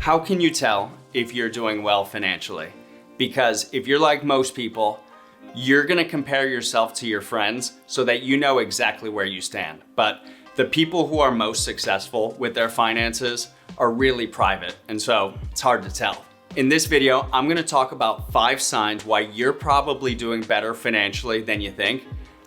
How can you tell if you're doing well financially? Because if you're like most people, you're gonna compare yourself to your friends so that you know exactly where you stand. But the people who are most successful with their finances are really private, and so it's hard to tell. In this video, I'm gonna talk about 5 signs why you're probably doing better financially than you think.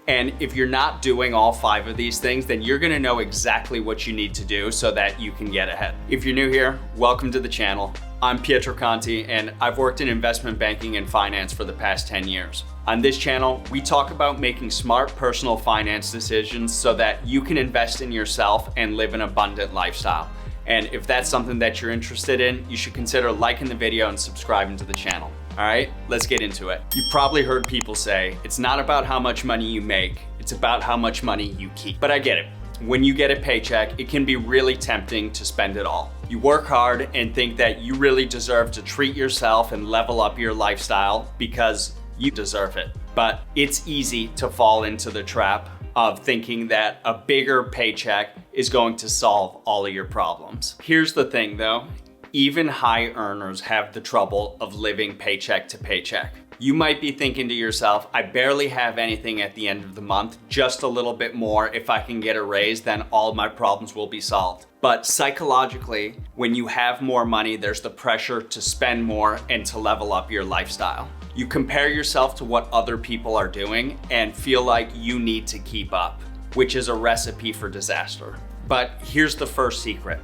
And if you're not doing all 5 of these things, then you're gonna know exactly what you need to do so that you can get ahead. If you're new here, welcome to the channel. I'm Pietro Conti, and I've worked in investment banking and finance for the past 10 years. On this channel, we talk about making smart personal finance decisions so that you can invest in yourself and live an abundant lifestyle. And if that's something that you're interested in, you should consider liking the video and subscribing to the channel. All right, let's get into it. You've probably heard people say, it's not about how much money you make, it's about how much money you keep. But I get it. When you get a paycheck, it can be really tempting to spend it all. You work hard and think that you really deserve to treat yourself and level up your lifestyle because you deserve it. But it's easy to fall into the trap of thinking that a bigger paycheck is going to solve all of your problems. Here's the thing though, even high earners have the trouble of living paycheck to paycheck. You might be thinking to yourself, I barely have anything at the end of the month, just a little bit more. If I can get a raise, then all my problems will be solved. But psychologically, when you have more money, there's the pressure to spend more and to level up your lifestyle. You compare yourself to what other people are doing and feel like you need to keep up, which is a recipe for disaster. But here's the first secret.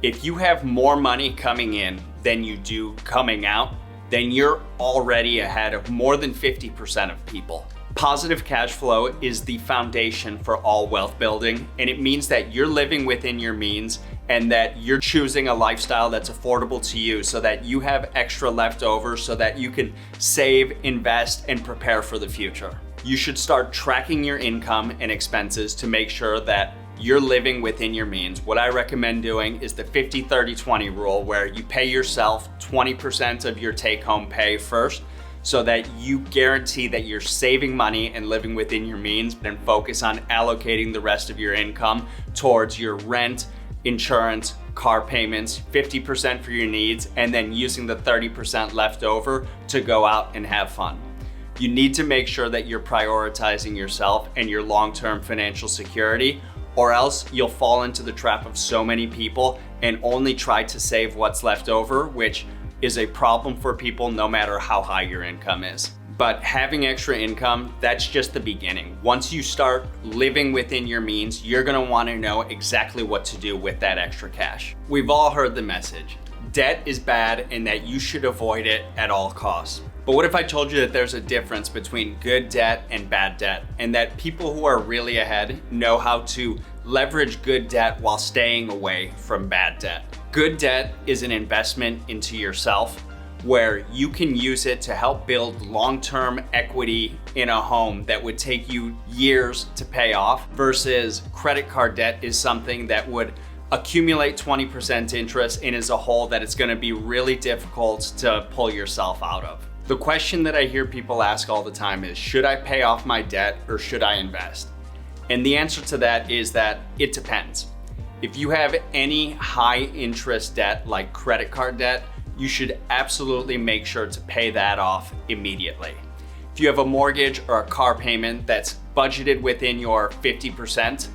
If you have more money coming in than you do coming out, then you're already ahead of more than 50% of people. Positive cash flow is the foundation for all wealth building, and it means that you're living within your means and that you're choosing a lifestyle that's affordable to you so that you have extra left over so that you can save, invest, and prepare for the future. You should start tracking your income and expenses to make sure that you're living within your means. What I recommend doing is the 50-30-20 rule, where you pay yourself 20% of your take-home pay first so that you guarantee that you're saving money and living within your means, and focus on allocating the rest of your income towards your rent, insurance, car payments, 50% for your needs, and then using the 30% left over to go out and have fun. You need to make sure that you're prioritizing yourself and your long-term financial security, or else you'll fall into the trap of so many people and only try to save what's left over, which is a problem for people no matter how high your income is. But having extra income, that's just the beginning. Once you start living within your means, you're gonna wanna know exactly what to do with that extra cash. We've all heard the message. Debt is bad and that you should avoid it at all costs. But what if I told you that there's a difference between good debt and bad debt, and that people who are really ahead know how to leverage good debt while staying away from bad debt? Good debt is an investment into yourself where you can use it to help build long-term equity in a home that would take you years to pay off, versus credit card debt is something that would accumulate 20% interest and is a hole that it's gonna be really difficult to pull yourself out of. The question that I hear people ask all the time is, should I pay off my debt or should I invest? And the answer to that is that it depends. If you have any high interest debt like credit card debt, you should absolutely make sure to pay that off immediately. If you have a mortgage or a car payment that's budgeted within your 50%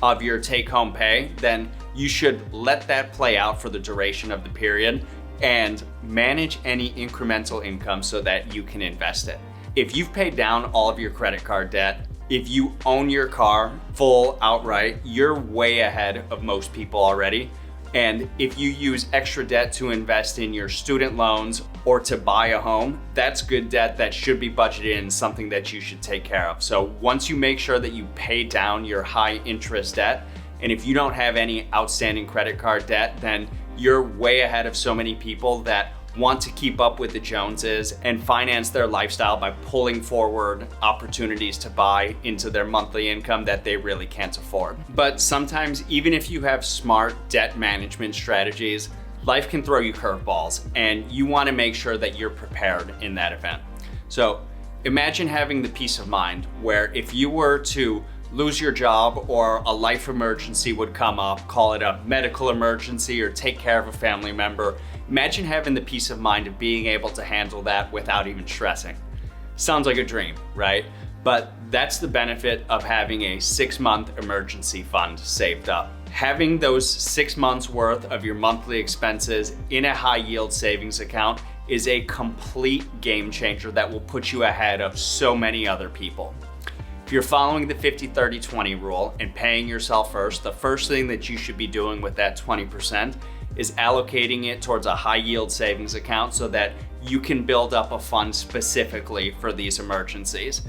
of your take-home pay, then you should let that play out for the duration of the period and manage any incremental income so that you can invest it. If you've paid down all of your credit card debt, if you own your car full outright, you're way ahead of most people already. And if you use extra debt to invest in your student loans or to buy a home, that's good debt that should be budgeted in, something that you should take care of. So once you make sure that you pay down your high interest debt, and if you don't have any outstanding credit card debt, then you're way ahead of so many people that want to keep up with the Joneses and finance their lifestyle by pulling forward opportunities to buy into their monthly income that they really can't afford. But sometimes, even if you have smart debt management strategies, life can throw you curveballs, and you want to make sure that you're prepared in that event. So imagine having the peace of mind where if you were to lose your job or a life emergency would come up, call it a medical emergency or take care of a family member. Imagine having the peace of mind of being able to handle that without even stressing. Sounds like a dream, right? But that's the benefit of having a 6-month emergency fund saved up. Having those 6 months worth of your monthly expenses in a high yield savings account is a complete game changer that will put you ahead of so many other people. If you're following the 50-30-20 rule and paying yourself first, the first thing that you should be doing with that 20% is allocating it towards a high yield savings account so that you can build up a fund specifically for these emergencies.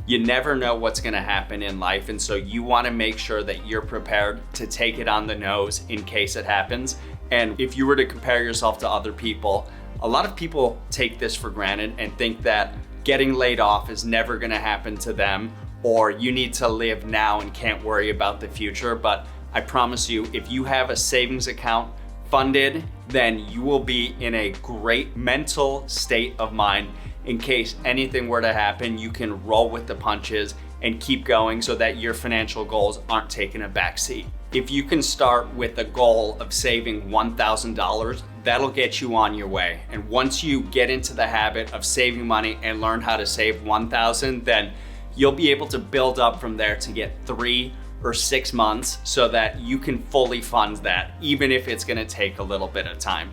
You never know what's gonna happen in life, and so you wanna make sure that you're prepared to take it on the nose in case it happens. And if you were to compare yourself to other people, a lot of people take this for granted and think that getting laid off is never gonna happen to them, or you need to live now and can't worry about the future. But I promise you, if you have a savings account funded, then you will be in a great mental state of mind. In case anything were to happen, you can roll with the punches and keep going so that your financial goals aren't taking a backseat. If you can start with a goal of saving $1,000, that'll get you on your way. And once you get into the habit of saving money and learn how to save $1,000, then you'll be able to build up from there to get 3 or 6 months so that you can fully fund that, even if it's gonna take a little bit of time.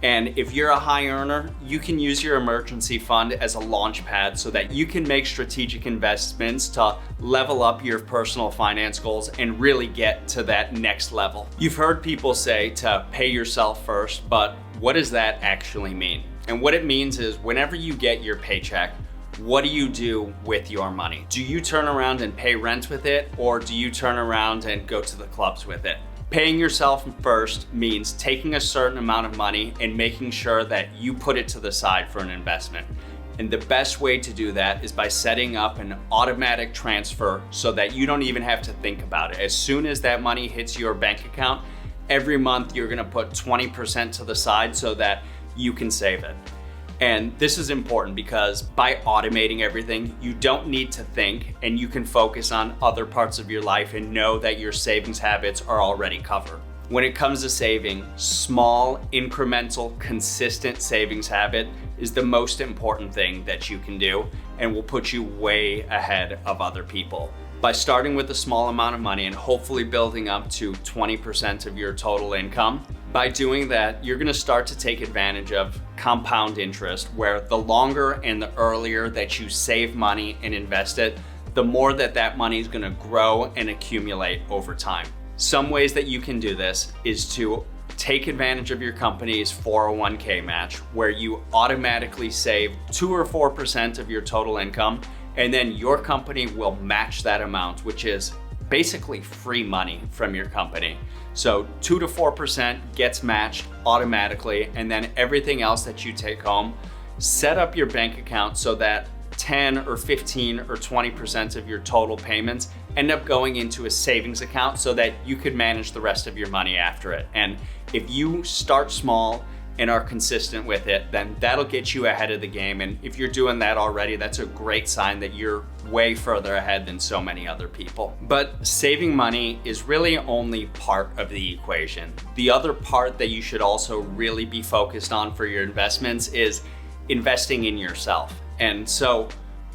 And if you're a high earner, you can use your emergency fund as a launch pad so that you can make strategic investments to level up your personal finance goals and really get to that next level. You've heard people say to pay yourself first, but what does that actually mean? And what it means is whenever you get your paycheck, what do you do with your money? Do you turn around and pay rent with it, or do you turn around and go to the clubs with it? Paying yourself first means taking a certain amount of money and making sure that you put it to the side for an investment. And the best way to do that is by setting up an automatic transfer so that you don't even have to think about it. As soon as that money hits your bank account, every month you're gonna put 20% to the side so that you can save it. And this is important because by automating everything, you don't need to think and you can focus on other parts of your life and know that your savings habits are already covered. When it comes to saving, small, incremental, consistent savings habit is the most important thing that you can do and will put you way ahead of other people. By starting with a small amount of money and hopefully building up to 20% of your total income, by doing that, you're gonna start to take advantage of compound interest, where the longer and the earlier that you save money and invest it, the more that money is gonna grow and accumulate over time. Some ways that you can do this is to take advantage of your company's 401k match, where you automatically save 2 or 4% of your total income, and then your company will match that amount, which is basically free money from your company. So 2 to 4% gets matched automatically, and then everything else that you take home, set up your bank account so that 10 or 15 or 20% of your total payments end up going into a savings account so that you could manage the rest of your money after it. And if you start small and are consistent with it, then that'll get you ahead of the game. And if you're doing that already, that's a great sign that you're way further ahead than so many other people. But saving money is really only part of the equation. The other part that you should also really be focused on for your investments is investing in yourself. And so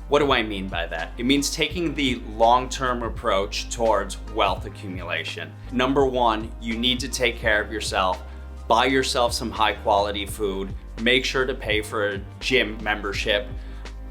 what do I mean by that? It means taking the long-term approach towards wealth accumulation. Number one, you need to take care of yourself. Buy yourself some high quality food, make sure to pay for a gym membership,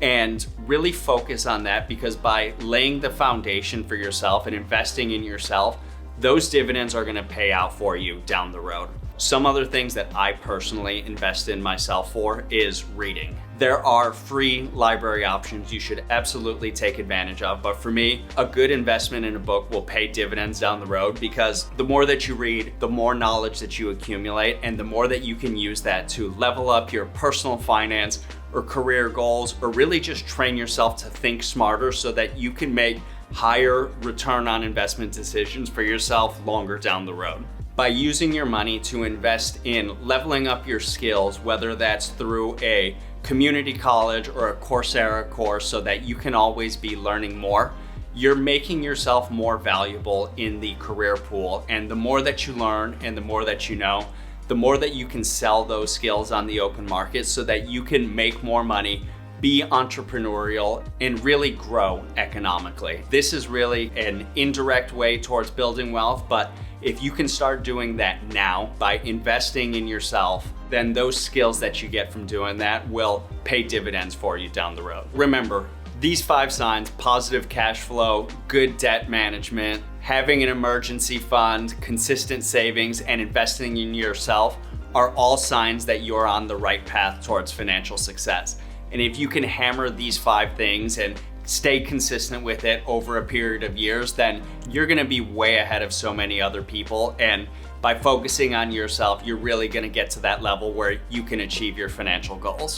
and really focus on that, because by laying the foundation for yourself and investing in yourself, those dividends are gonna pay out for you down the road. Some other things that I personally invest in myself for is reading. There are free library options you should absolutely take advantage of, but for me, a good investment in a book will pay dividends down the road, because the more that you read, the more knowledge that you accumulate, and the more that you can use that to level up your personal finance or career goals, or really just train yourself to think smarter so that you can make higher return on investment decisions for yourself longer down the road. By using your money to invest in leveling up your skills, whether that's through a community college or a Coursera course so that you can always be learning more, you're making yourself more valuable in the career pool. And the more that you learn and the more that you know, the more that you can sell those skills on the open market so that you can make more money, be entrepreneurial, and really grow economically. This is really an indirect way towards building wealth, but if you can start doing that now by investing in yourself, then those skills that you get from doing that will pay dividends for you down the road. Remember, these 5 signs: positive cash flow, good debt management, having an emergency fund, consistent savings, and investing in yourself are all signs that you're on the right path towards financial success. And if you can hammer these 5 things and stay consistent with it over a period of years, then you're gonna be way ahead of so many other people. And by focusing on yourself, you're really gonna get to that level where you can achieve your financial goals.